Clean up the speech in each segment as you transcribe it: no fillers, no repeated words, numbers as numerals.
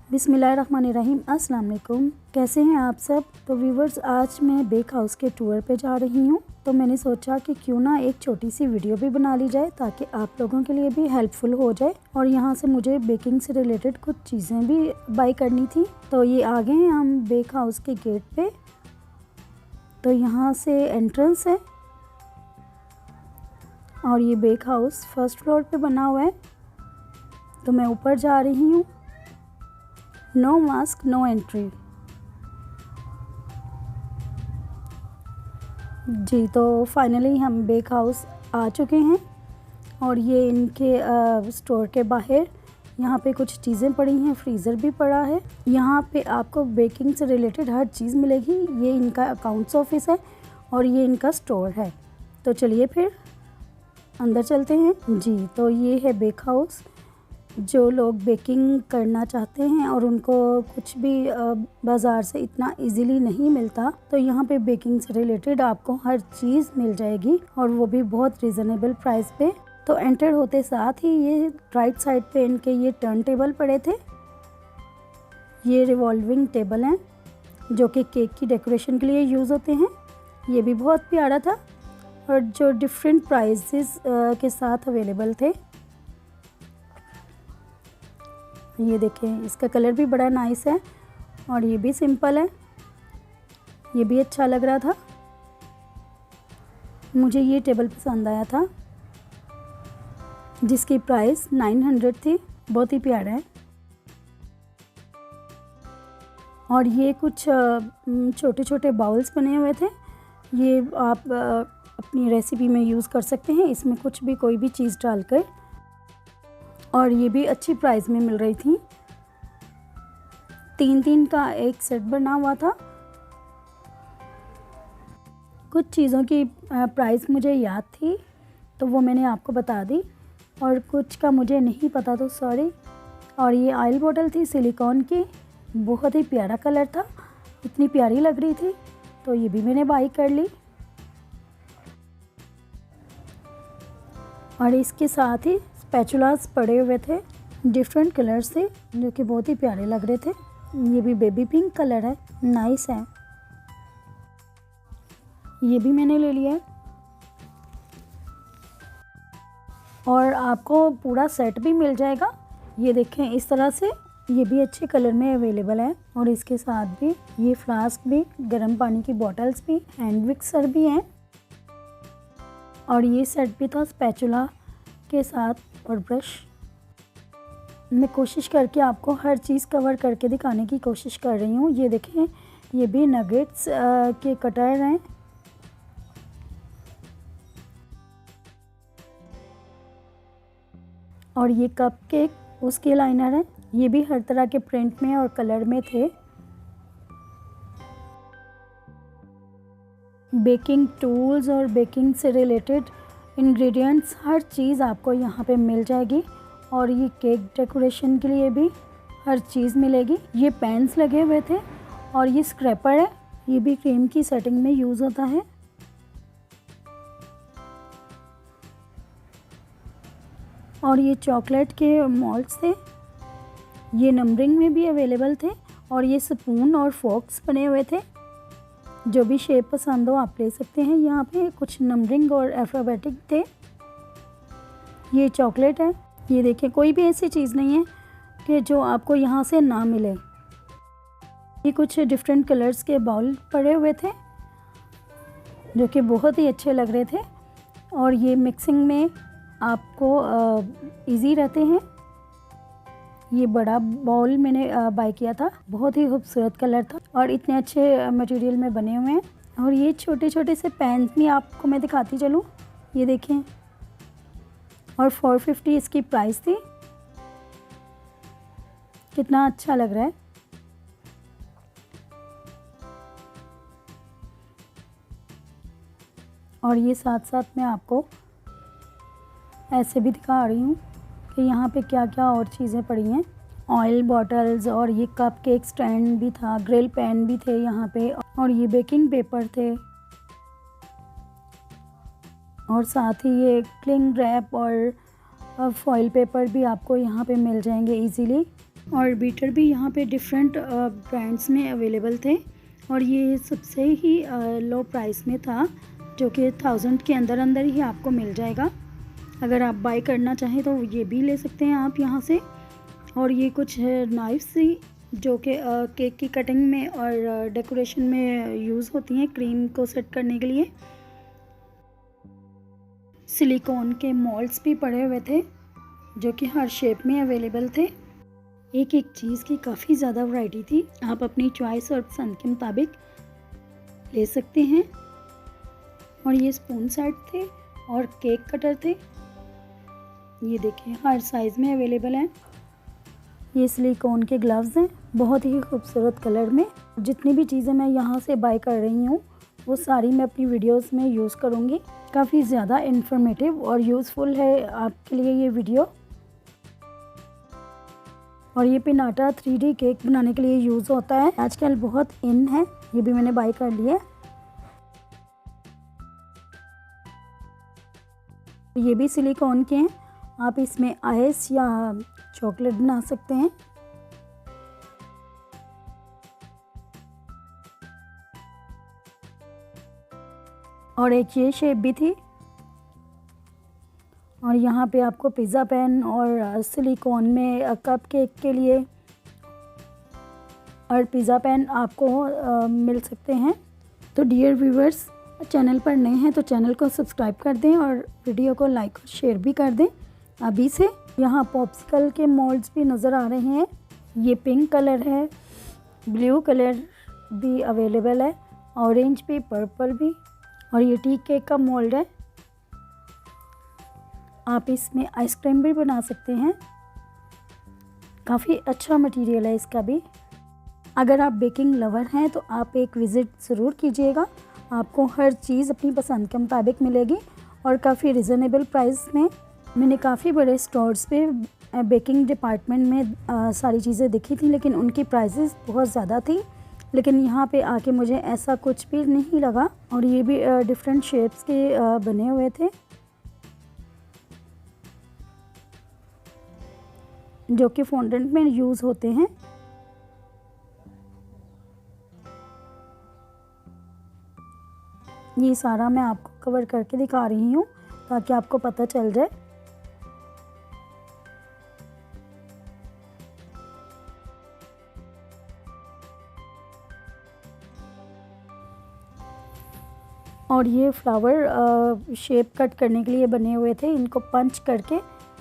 बिस्मिल्लाहिर्रहमानिर्रहीम। अस्सलाम वालेकुम। कैसे हैं आप सब। तो व्यूवर्स, आज मैं बेक हाउस के टूर पे जा रही हूँ, तो मैंने सोचा कि क्यों ना एक छोटी सी वीडियो भी बना ली जाए ताकि आप लोगों के लिए भी हेल्पफुल हो जाए। और यहाँ से मुझे बेकिंग से रिलेटेड कुछ चीज़ें भी बाई करनी थी। तो ये आ गए हैं हम बेक हाउस के गेट पे। तो यहाँ से एंट्रेंस है और ये बेक हाउस फर्स्ट फ्लोर पे बना हुआ है। तो मैं ऊपर जा रही हूँ। नो मास्क नो एंट्री जी। तो फाइनली हम बेक हाउस आ चुके हैं और ये इनके स्टोर के बाहर यहाँ पे कुछ चीज़ें पड़ी हैं, फ्रीज़र भी पड़ा है। यहाँ पे आपको बेकिंग से रिलेटेड हर चीज़ मिलेगी। ये इनका अकाउंट्स ऑफिस है और ये इनका स्टोर है। तो चलिए फिर अंदर चलते हैं जी। तो ये है बेक हाउस। जो लोग बेकिंग करना चाहते हैं और उनको कुछ भी बाज़ार से इतना इजीली नहीं मिलता, तो यहाँ पे बेकिंग से रिलेटेड आपको हर चीज़ मिल जाएगी और वो भी बहुत रिजनेबल प्राइस पे। तो एंटर होते साथ ही ये राइट साइड पे इनके ये टर्न टेबल पड़े थे। ये रिवॉल्विंग टेबल हैं जो कि केक की डेकोरेशन के लिए यूज़ होते हैं। ये भी बहुत प्यारा था और जो डिफरेंट प्राइसेस के साथ अवेलेबल थे। ये देखें, इसका कलर भी बड़ा नाइस है और ये भी सिंपल है। ये भी अच्छा लग रहा था। मुझे ये टेबल पसंद आया था जिसकी प्राइस 900 थी। बहुत ही प्यारा है। और ये कुछ छोटे छोटे बाउल्स बने हुए थे। ये आप अपनी रेसिपी में यूज़ कर सकते हैं, इसमें कुछ भी कोई भी चीज़ डालकर। और ये भी अच्छी प्राइस में मिल रही थी। 3 का एक सेट बना हुआ था। कुछ चीज़ों की प्राइस मुझे याद थी तो वो मैंने आपको बता दी और कुछ का मुझे नहीं पता, तो सॉरी। और ये ऑयल बोतल थी सिलिकॉन की, बहुत ही प्यारा कलर था, इतनी प्यारी लग रही थी, तो ये भी मैंने बाई कर ली। और इसके साथ ही स्पैचुलास पड़े हुए थे डिफरेंट कलर से जो कि बहुत ही प्यारे लग रहे थे। ये भी बेबी पिंक कलर है, नाइस है। ये भी मैंने ले लिया। और आपको पूरा सेट भी मिल जाएगा। ये देखें, इस तरह से ये भी अच्छे कलर में अवेलेबल है। और इसके साथ भी ये फ्लास्क भी, गर्म पानी की बॉटल्स भी, हैंड मिक्सर भी हैं। और ये सेट भी था स्पैचुला के साथ और ब्रश। मैं कोशिश करके आपको हर चीज़ कवर करके दिखाने की कोशिश कर रही हूँ। ये देखें, ये भी नगेट्स के कटर हैं। और ये कप केक उसके लाइनर हैं। ये भी हर तरह के प्रिंट में और कलर में थे। बेकिंग टूल्स और बेकिंग से रिलेटेड इंग्रेडिएंट्स, हर चीज़ आपको यहाँ पे मिल जाएगी। और ये केक डेकोरेशन के लिए भी हर चीज़ मिलेगी। ये पैन्स लगे हुए थे और ये स्क्रैपर है। ये भी क्रीम की सेटिंग में यूज़ होता है। और ये चॉकलेट के मोल्ड्स थे। ये नंबरिंग में भी अवेलेबल थे। और ये स्पून और फोक्स बने हुए थे। जो भी शेप पसंद हो आप ले सकते हैं। यहाँ पे कुछ नंबरिंग और अल्फ़ाबेटिक थे। ये चॉकलेट है। ये देखिए, कोई भी ऐसी चीज़ नहीं है कि जो आपको यहाँ से ना मिले। ये कुछ डिफरेंट कलर्स के बाउल पड़े हुए थे जो कि बहुत ही अच्छे लग रहे थे। और ये मिक्सिंग में आपको इजी रहते हैं। ये बड़ा बाउल मैंने बाय किया था, बहुत ही खूबसूरत कलर था और इतने अच्छे मटेरियल में बने हुए हैं। और ये छोटे छोटे से पैन भी आपको मैं दिखाती चलूँ। ये देखें, और 450 इसकी प्राइस थी। कितना अच्छा लग रहा है। और ये साथ साथ मैं आपको ऐसे भी दिखा रही हूँ कि यहाँ पे क्या क्या और चीज़ें पड़ी हैं। ऑयल बॉटल्स और ये कप केक स्टैंड भी था, ग्रिल पैन भी थे यहाँ पे। और ये बेकिंग पेपर थे और साथ ही ये क्लिंग रैप और फॉइल पेपर भी आपको यहाँ पे मिल जाएंगे इजीली। और बीटर भी यहाँ पे डिफरेंट ब्रांड्स में अवेलेबल थे और ये सबसे ही लो प्राइस में था, जो कि 1000 के अंदर अंदर ही आपको मिल जाएगा। अगर आप बाय करना चाहें तो ये भी ले सकते हैं आप यहाँ से। और ये कुछ नाइफ्स थी जो कि केक की कटिंग में और डेकोरेशन में यूज़ होती हैं, क्रीम को सेट करने के लिए। सिलिकॉन के मोल्ड्स भी पड़े हुए थे जो कि हर शेप में अवेलेबल थे। एक एक चीज़ की काफ़ी ज़्यादा वैरायटी थी, आप अपनी चॉइस और पसंद के मुताबिक ले सकते हैं। और ये स्पून सेट थे और केक कटर थे, ये देखिए हर साइज़ में अवेलेबल है। ये सिलिकॉन के ग्लव्स हैं, बहुत ही खूबसूरत कलर में। जितनी भी चीज़ें मैं यहाँ से बाय कर रही हूँ वो सारी मैं अपनी वीडियोस में यूज़ करूँगी। काफ़ी ज़्यादा इन्फॉर्मेटिव और यूज़फुल है आपके लिए ये वीडियो। और ये पिनाटा 3D केक बनाने के लिए यूज़ होता है, आजकल बहुत इन है, ये भी मैंने बाय कर लिया। ये भी सिलिकॉन के हैं, आप इसमें आइस या चॉकलेट बना सकते हैं। और एक ये शेप भी थी। और यहाँ पे आपको पिज़्ज़ा पैन और सिलिकॉन में कप केक के लिए और पिज़्ज़ा पैन आपको मिल सकते हैं। तो डियर व्यूवर्स, चैनल पर नए हैं तो चैनल को सब्सक्राइब कर दें और वीडियो को लाइक और शेयर भी कर दें अभी से। यहाँ पॉप्सिकल के मोल्ड्स भी नज़र आ रहे हैं, ये पिंक कलर है, ब्लू कलर भी अवेलेबल है, ऑरेंज भी, पर्पल भी। और ये टी केक का मोल्ड है, आप इसमें आइसक्रीम भी बना सकते हैं, काफ़ी अच्छा मटेरियल है इसका भी। अगर आप बेकिंग लवर हैं तो आप एक विज़िट ज़रूर कीजिएगा, आपको हर चीज़ अपनी पसंद के मुताबिक मिलेगी और काफ़ी रिजनेबल प्राइस में। मैंने काफ़ी बड़े स्टोर्स पे बेकिंग डिपार्टमेंट में सारी चीज़ें देखी थी, लेकिन उनकी प्राइसेस बहुत ज़्यादा थी, लेकिन यहाँ पे आके मुझे ऐसा कुछ भी नहीं लगा। और ये भी डिफरेंट शेप्स के बने हुए थे जो कि फॉन्डेंट में यूज़ होते हैं। ये सारा मैं आपको कवर करके दिखा रही हूँ ताकि आपको पता चल जाए। और ये फ्लावर शेप कट करने के लिए बने हुए थे, इनको पंच करके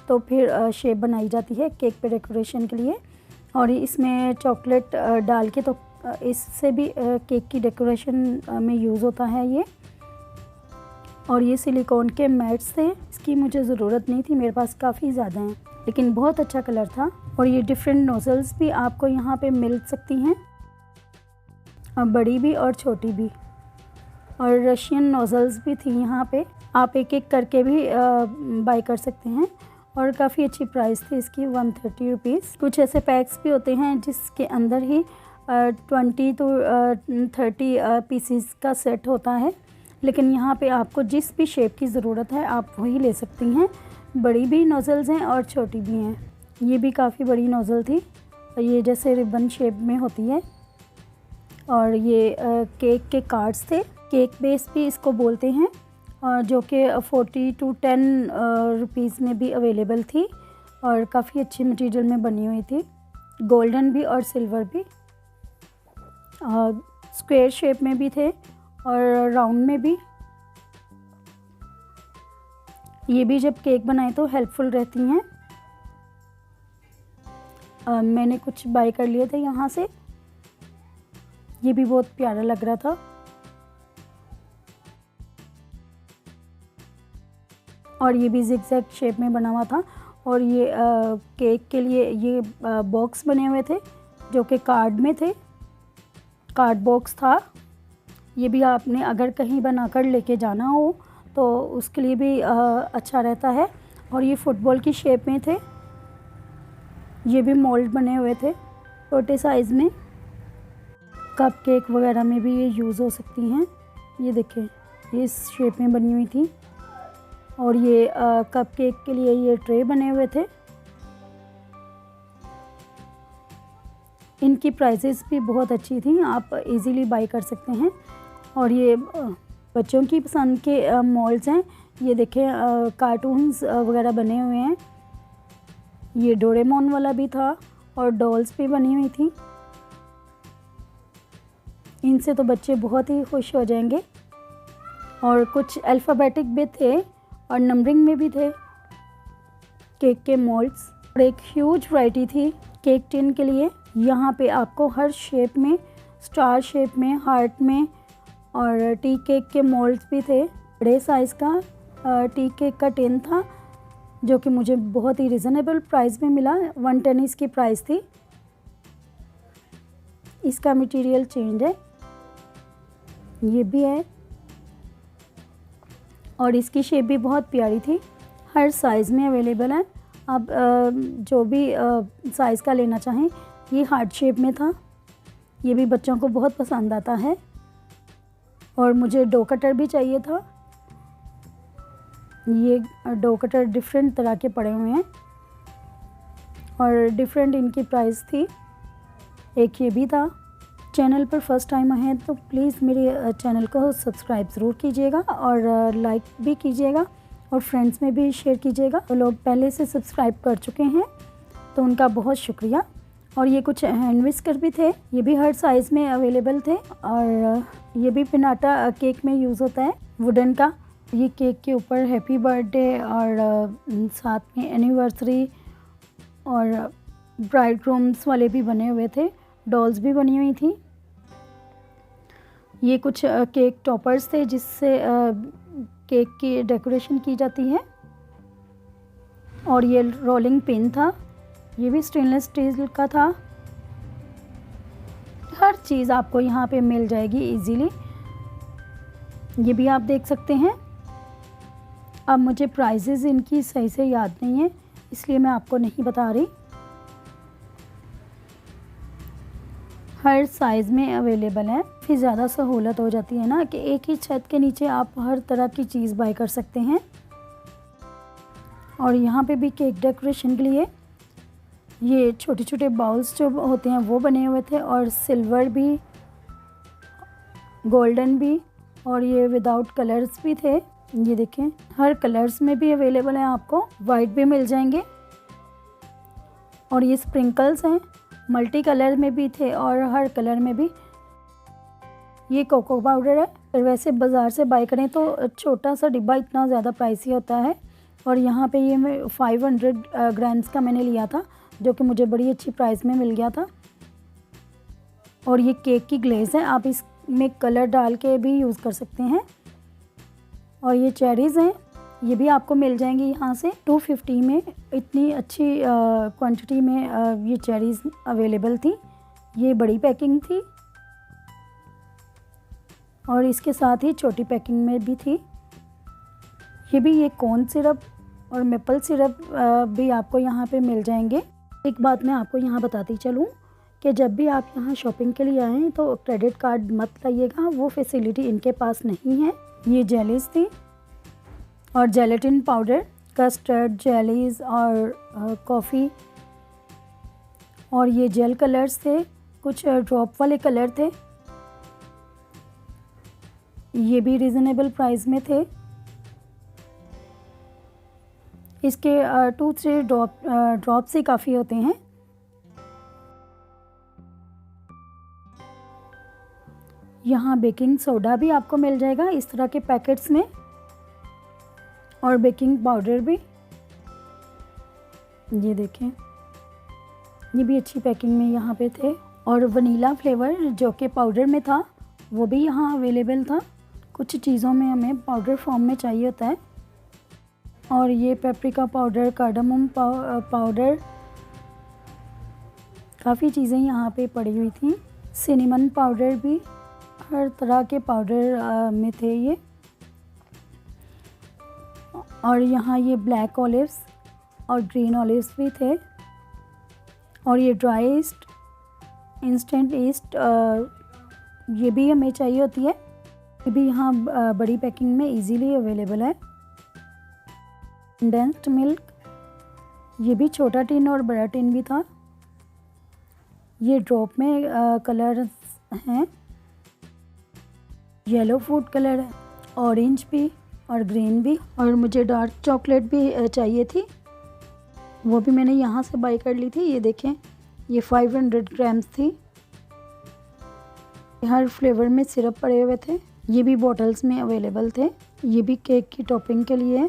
तो फिर शेप बनाई जाती है केक पे डेकोरेशन के लिए। और इसमें चॉकलेट डाल के तो इससे भी केक की डेकोरेशन में यूज़ होता है ये। और ये सिलिकॉन के मैट्स थे, इसकी मुझे ज़रूरत नहीं थी, मेरे पास काफ़ी ज़्यादा हैं, लेकिन बहुत अच्छा कलर था। और ये डिफरेंट नोज़ल्स भी आपको यहाँ पे मिल सकती हैं, और बड़ी भी और छोटी भी। और रशियन नोज़ल्स भी थी यहाँ पे, आप एक एक करके भी बाय कर सकते हैं। और काफ़ी अच्छी प्राइस थी इसकी, 130 रुपीज़। कुछ ऐसे पैक्स भी होते हैं जिसके अंदर ही 20 to 30 पीसीस का सेट होता है, लेकिन यहाँ पे आपको जिस भी शेप की ज़रूरत है आप वही ले सकती हैं। बड़ी भी नोज़ल्स हैं और छोटी भी हैं, ये भी काफ़ी बड़ी नोज़ल थी, ये जैसे रिबन शेप में होती है। और ये केक के कार्ड्स थे, केक बेस भी इसको बोलते हैं, जो कि 40 to 10 रुपीज़ में भी अवेलेबल थी और काफ़ी अच्छी मटेरियल में बनी हुई थी, गोल्डन भी और सिल्वर भी। स्क्वायर शेप में भी थे और राउंड में भी। ये भी जब केक बनाए तो हेल्पफुल रहती हैं। मैंने कुछ बाय कर लिए थे यहाँ से, ये भी बहुत प्यारा लग रहा था। और ये भी जिगजैग शेप में बना हुआ था। और ये केक के लिए ये बॉक्स बने हुए थे जो कि कार्ड में थे, कार्ड बॉक्स था। ये भी आपने अगर कहीं बनाकर लेके जाना हो तो उसके लिए भी अच्छा रहता है। और ये फुटबॉल की शेप में थे, ये भी मोल्ड बने हुए थे छोटे साइज़ में। कप केक वगैरह में भी ये यूज़ हो सकती हैं, ये देखें ये इस शेप में बनी हुई थी। और ये कप केक के लिए ये ट्रे बने हुए थे। इनकी प्राइसेस भी बहुत अच्छी थी, आप इजीली बाई कर सकते हैं। और ये बच्चों की पसंद के मॉल्स हैं। ये देखें कार्टून्स वगैरह बने हुए हैं। ये डोरेमोन वाला भी था और डॉल्स भी बनी हुई थी। इनसे तो बच्चे बहुत ही खुश हो जाएंगे। और कुछ अल्फ़ाबेटिक भी थे और नंबरिंग में भी थे केक के मोल्ड्स। और एक ह्यूज वैरायटी थी केक टिन के लिए। यहाँ पे आपको हर शेप में, स्टार शेप में, हार्ट में, और टी केक के मोल्ड्स भी थे। बड़े साइज़ का टी केक का टिन था जो कि मुझे बहुत ही रिजनेबल प्राइस में मिला। 110 इसकी प्राइस थी। इसका मटेरियल चेंज है, ये भी है, और इसकी शेप भी बहुत प्यारी थी। हर साइज़ में अवेलेबल है, आप जो भी साइज़ का लेना चाहें। ये हार्ट शेप में था, ये भी बच्चों को बहुत पसंद आता है। और मुझे डो कटर भी चाहिए था। ये डो कटर डिफरेंट तरह के पड़े हुए हैं और डिफरेंट इनकी प्राइस थी। एक ये भी था। चैनल पर फर्स्ट टाइम आए हैं तो प्लीज़ मेरे चैनल को सब्सक्राइब ज़रूर कीजिएगा और लाइक भी कीजिएगा और फ्रेंड्स में भी शेयर कीजिएगा। तो लोग पहले से सब्सक्राइब कर चुके हैं तो उनका बहुत शुक्रिया। और ये कुछ हैंड विस्कर भी थे, ये भी हर साइज़ में अवेलेबल थे। और ये भी पिनाटा केक में यूज़ होता है, वुडन का। ये केक के ऊपर हैप्पी बर्थडे और साथ में एनिवर्सरी और ब्राइडग्रूम्स वाले भी बने हुए थे, डॉल्स भी बनी हुई थी। ये कुछ केक टॉपर्स थे जिससे केक की डेकोरेशन की जाती है। और ये रोलिंग पिन था, ये भी स्टेनलेस स्टील का था। हर चीज़ आपको यहाँ पे मिल जाएगी इजीली। ये भी आप देख सकते हैं। अब मुझे प्राइसेस इनकी सही से याद नहीं है, इसलिए मैं आपको नहीं बता रही। हर साइज़ में अवेलेबल है। फिर ज़्यादा सहूलत हो जाती है ना कि एक ही छत के नीचे आप हर तरह की चीज़ बाय कर सकते हैं। और यहाँ पे भी केक डेकोरेशन के लिए ये छोटे छोटे बाउल्स जो होते हैं वो बने हुए थे, और सिल्वर भी, गोल्डन भी, और ये विदाउट कलर्स भी थे। ये देखें, हर कलर्स में भी अवेलेबल है, आपको वाइट भी मिल जाएंगे। और ये स्प्रिंकल्स हैं, मल्टी कलर में भी थे और हर कलर में भी। ये कोको पाउडर है, और वैसे बाज़ार से बाय करें तो छोटा सा डिब्बा इतना ज़्यादा प्राइसी होता है। और यहाँ पे ये मैं 500 ग्राम्स का मैंने लिया था, जो कि मुझे बड़ी अच्छी प्राइस में मिल गया था। और ये केक की ग्लेज़ है, आप इसमें कलर डाल के भी यूज़ कर सकते हैं। और ये चेरीज़ हैं, ये भी आपको मिल जाएंगी यहाँ से 250 में। इतनी अच्छी क्वांटिटी में ये चेरीज़ अवेलेबल थी। ये बड़ी पैकिंग थी और इसके साथ ही छोटी पैकिंग में भी थी। ये भी, ये कॉर्न सिरप और मेपल सिरप भी आपको यहाँ पे मिल जाएंगे। एक बात मैं आपको यहाँ बताती चलूँ कि जब भी आप यहाँ शॉपिंग के लिए आएँ तो क्रेडिट कार्ड मत लाइएगा, वो फैसिलिटी इनके पास नहीं है। ये जेलीज़ थी और जेलेटिन पाउडर, कस्टर्ड जेलीज़ और कॉफ़ी। और ये जेल कलर्स थे, कुछ ड्रॉप वाले कलर थे, ये भी रीज़नेबल प्राइस में थे। इसके 2-3 ड्रॉप्स ही काफ़ी होते हैं। यहाँ बेकिंग सोडा भी आपको मिल जाएगा इस तरह के पैकेट्स में, और बेकिंग पाउडर भी। ये देखें, ये भी अच्छी पैकिंग में यहाँ पे थे। और वनीला फ्लेवर जो कि पाउडर में था वो भी यहाँ अवेलेबल था। कुछ चीज़ों में हमें पाउडर फॉर्म में चाहिए होता है। और ये पेपरिका पाउडर, कार्डमम पाउडर, काफ़ी चीज़ें यहाँ पे पड़ी हुई थी। सिनेमन पाउडर भी, हर तरह के पाउडर में थे ये। और यहाँ ये ब्लैक ऑलिव्स और ग्रीन ऑलिव्स भी थे। और ये ड्राई ईस्ट, इंस्टेंट ईस्ट, ये भी हमें चाहिए होती है। ये भी यहाँ बड़ी पैकिंग में इजीली अवेलेबल है। कंडेंस्ड मिल्क, ये भी छोटा टिन और बड़ा टिन भी था। ये ड्रॉप में कलर हैं, येलो फूड कलर है, ऑरेंज भी और ग्रीन भी, और मुझे डार्क चॉकलेट भी चाहिए थी, वो भी मैंने यहाँ से बाय कर ली थी। ये देखें, ये 500 ग्राम्स थी। हर फ्लेवर में सिरप पड़े हुए थे, ये भी बॉटल्स में अवेलेबल थे। ये भी केक की टॉपिंग के लिए।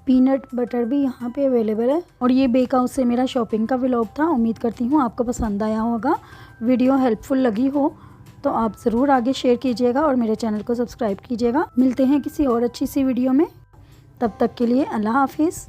पीनट बटर भी यहाँ पे अवेलेबल है। और ये बेक हाउस से मेरा शॉपिंग का व्लॉग था। उम्मीद करती हूँ आपको पसंद आया होगा, वीडियो हेल्पफुल लगी हो तो आप ज़रूर आगे शेयर कीजिएगा और मेरे चैनल को सब्सक्राइब कीजिएगा। मिलते हैं किसी और अच्छी सी वीडियो में, तब तक के लिए अल्लाह हाफिज़।